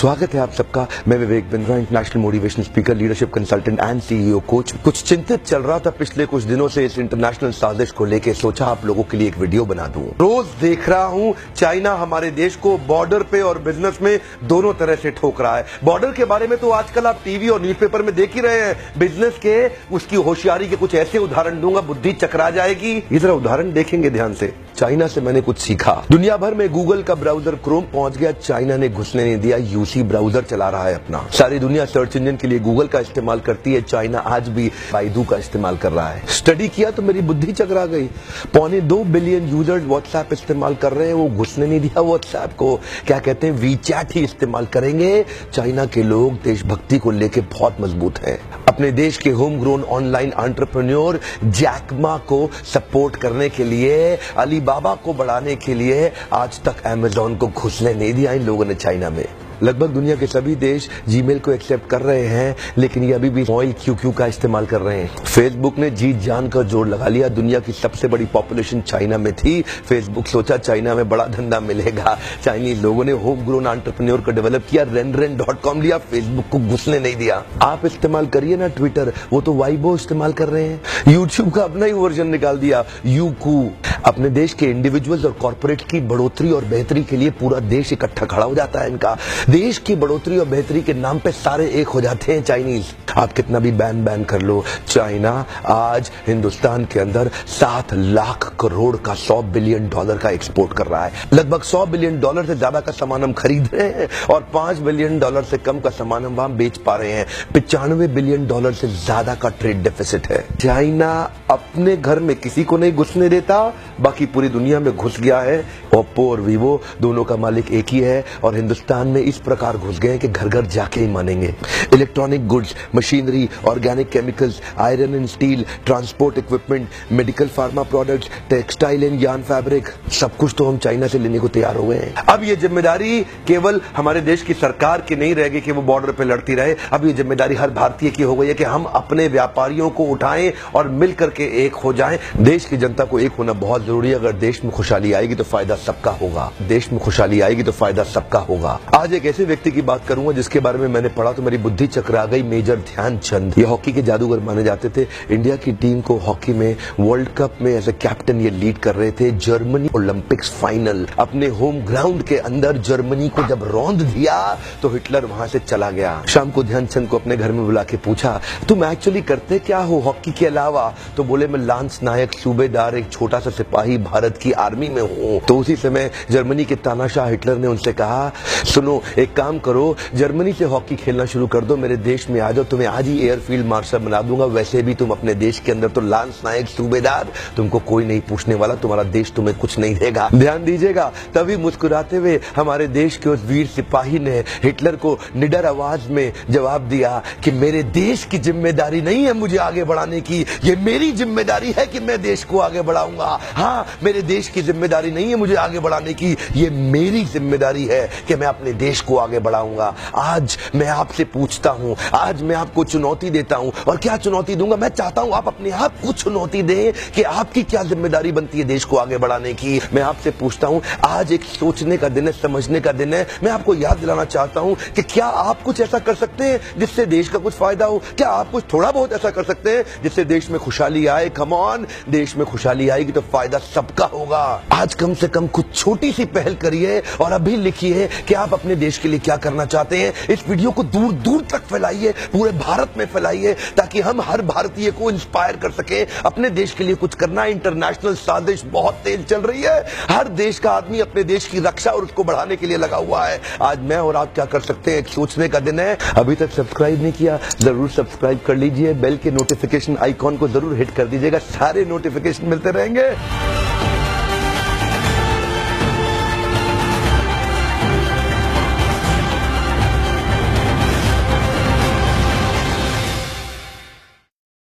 स्वागत है आप सबका। मैं Vivek Bindra, international motivational speaker, leadership consultant and CEO coach. कुछ चिंतित चल रहा था पिछले कुछ दिनों से इस इंटरनेशनल साजिश को लेके, सोचा आप लोगों के लिए एक वीडियो बना दूं। रोज देख रहा हूं चाइना हमारे देश को बॉर्डर पे और बिजनेस में दोनों तरह से ठोक रहा है। बॉर्डर के बारे में तो आजकल आप टीवी और न्यूज़पेपर में देख ही रहे हैं। बिजनेस के उसकी होशियारी के कुछ ऐसे उदाहरण दूंगा, बुद्धि चकरा जाएगी। इधर उदाहरण देखेंगे ध्यान से। चाइना से मैंने कुछ सीखा। दुनिया भर में गूगल का ब्राउजर क्रोम पहुंच गया, चाइना ने घुसने नहीं दिया। यूसी ब्राउजर चला रहा है अपना। सारी दुनिया सर्च इंजन के लिए गूगल का इस्तेमाल करती है, चाइना आज भी बाइडू का इस्तेमाल कर रहा है। स्टडी किया तो मेरी बुद्धि चकरा गई। 2.25 बिलियन यूजर्स व्हाट्सएप इस्तेमाल कर रहे हैं, वो घुसने नहीं दिया व्हाट्सएप को। क्या कहते हैं, वीचैट ही इस्तेमाल करेंगे। चाइना के लोग देशभक्ति को लेकर बहुत मजबूत हैं। अपने देश के home grown online entrepreneur Jack Ma को सपोर्ट करने के लिए, अलीबाबा को बढ़ाने के लिए आज तक अमेज़न को घुसने नहीं दिया इन लोगों ने चाइना में। लगभग दुनिया के सभी देश जीमेल को एक्सेप्ट कर रहे हैं, लेकिन ये अभी भी ऑयल क्यू का इस्तेमाल कर रहे हैं। फेसबुक ने जीत जान का जोर लगा लिया। दुनिया की सबसे बड़ी पॉपुलेशन चाइना में थी। फेसबुक सोचा चाइना में बड़ा धंधा मिलेगा। चाइनीज लोगों ने होम ग्रोन एंटरप्रेन्योर को डेवलप किया, रेन.com लिया, फेसबुक को घुसने नहीं दिया। आप इस्तेमाल करिए ना ट्विटर, वो तो वाइबो इस्तेमाल कर रहे हैं। यूट्यूब का अपना ही वर्जन निकाल दिया, यूकू। अपने देश के इंडिविजुअल्स और कॉर्पोरेट की बढ़ोतरी और बेहतरी के लिए पूरा देश इकट्ठा खड़ा हो जाता है इनका। देश की बढ़ोतरी और बेहतरी के नाम पे सारे एक हो जाते हैं चाइनीज। आप कितना भी बैन कर लो, चाइना आज हिंदुस्तान के अंदर 7 लाख करोड़ का $100 बिलियन का एक्सपोर्ट कर रहा है। लगभग $100 बिलियन से ज्यादा का सामान हम खरीद रहे हैं और $5 बिलियन से कम का सामान हम वहां बेच पा रहे हैं। $95 बिलियन से ज्यादा का ट्रेड डेफिसिट है। चाइना अपने घर में किसी को नहीं घुसने देता, बाकी पूरी दुनिया में घुस गया है। ओप्पो और वीवो दोनों का मालिक एक ही है और हिंदुस्तान में इस प्रकार घुस गए कि घर घर जाके ही मानेंगे। Electronic goods, machinery, organic chemicals, iron and steel, transport equipment, medical pharma products, textile and yarn fabric, सब कुछ तो हम चाइना से लेने को तैयार हो गए हैं। अब ये जिम्मेदारी केवल हमारे देश की सरकार की नहीं रहेगी कि वो बॉर्डर पे लड़ती रहे। अब ये जिम्मेदारी हर भारतीय की हो गई है कि हम अपने व्यापारियों को उठाएं और मिल करके एक हो जाएं। देश की जनता को एक होना बहुत जरूरी है। अगर देश में खुशहाली आएगी तो फायदा सबका होगा। देश में खुशहाली आएगी तो फायदा सबका होगा। आज एक ऐसे व्यक्ति की बात करूंगा जिसके बारे में मैंने पढ़ा तो मेरी बुद्धि चकरा गई। मेजर ध्यानचंद, ये हॉकी के जादूगर माने जाते थे। इंडिया की टीम को हॉकी में वर्ल्ड कप में एज ए कैप्टन ये लीड कर रहे थे। जर्मनी ओलंपिक्स फाइनल अपने होम ग्राउंड के अंदर जर्मनी को जब रौंद दिया तो हिटलर वहां से चला गया। शाम को ध्यानचंद को अपने घर में बुला के पूछा, तुम एक्चुअली करते क्या हो हॉकी के अलावा? तो बोले, मैं लांस नायक, सूबेदार, एक छोटा सा सिपाही भारत की आर्मी में हूँ। तो उसी समय जर्मनी के तानाशाह हिटलर ने उनसे कहा, सुनो एक काम करो, जर्मनी से हॉकी खेलना शुरू कर दो, मेरे देश में आ जाओ, तुम्हें आज ही एयरफील्ड मार्शल बना दूंगा। वैसे भी तुम अपने देश के अंदर तो लांस नायक, सूबेदार, तुमको कोई नहीं पूछने वाला, तुम्हारा देश तुम्हें कुछ नहीं देगा। ध्यान दीजिएगा। तभी मुस्कुराते हुए हमारे देश के उस वीर सिपाही ने हिटलर को निडर आवाज में जवाब दिया कि मेरे देश की जिम्मेदारी नहीं है मुझे आगे बढ़ाने की, ये मेरी जिम्मेदारी है कि मैं देश को आगे बढ़ाऊंगा। हाँ, मेरे देश की जिम्मेदारी नहीं है मुझे आगे बढ़ाने की, ये मेरी जिम्मेदारी है कि मैं अपने देश को आगे बढ़ाऊंगा। आज मैं आपसे पूछता हूं, आज मैं आपको चुनौती देता हूं। और क्या चुनौती दूंगा? मैं चाहता हूं आप अपने आप को चुनौती दें कि आपकी क्या जिम्मेदारी बनती है देश को आगे बढ़ाने की। मैं आपसे पूछता हूं, आज एक सोचने का दिन है, समझने का दिन है। मैं आपको याद दिलाना चाहता हूं कि क्या आप कुछ ऐसा कर सकते हैं जिससे देश का कुछ फायदा हो? क्या आप कुछ थोड़ा बहुत ऐसा कर सकते हैं जिससे देश में खुशहाली आए? कम ऑन, देश में खुशहाली आएगी तो फायदा सबका होगा। आज कम से कम कुछ छोटी सी पहल करिए और अभी लिखिए कि आप अपने देश के लिए क्या करना चाहते हैं। इस वीडियो को दूर दूर तक फैलाइए, पूरे भारत में फैलाइए, ताकि हम हर भारतीय को इंस्पायर कर सके अपने देश के लिए कुछ करना। इंटरनेशनल साजिश बहुत तेज चल रही है। हर देश का आदमी अपने देश की रक्षा और उसको बढ़ाने के लिए लगा हुआ है। आज मैं और आप क्या कर सकते हैं, एक सोचने का दिन है। अभी तक सब्सक्राइब नहीं किया, जरूर सब्सक्राइब कर लीजिए। बेल के नोटिफिकेशन आइकॉन को जरूर हिट कर दीजिएगा, सारे नोटिफिकेशन मिलते रहेंगे।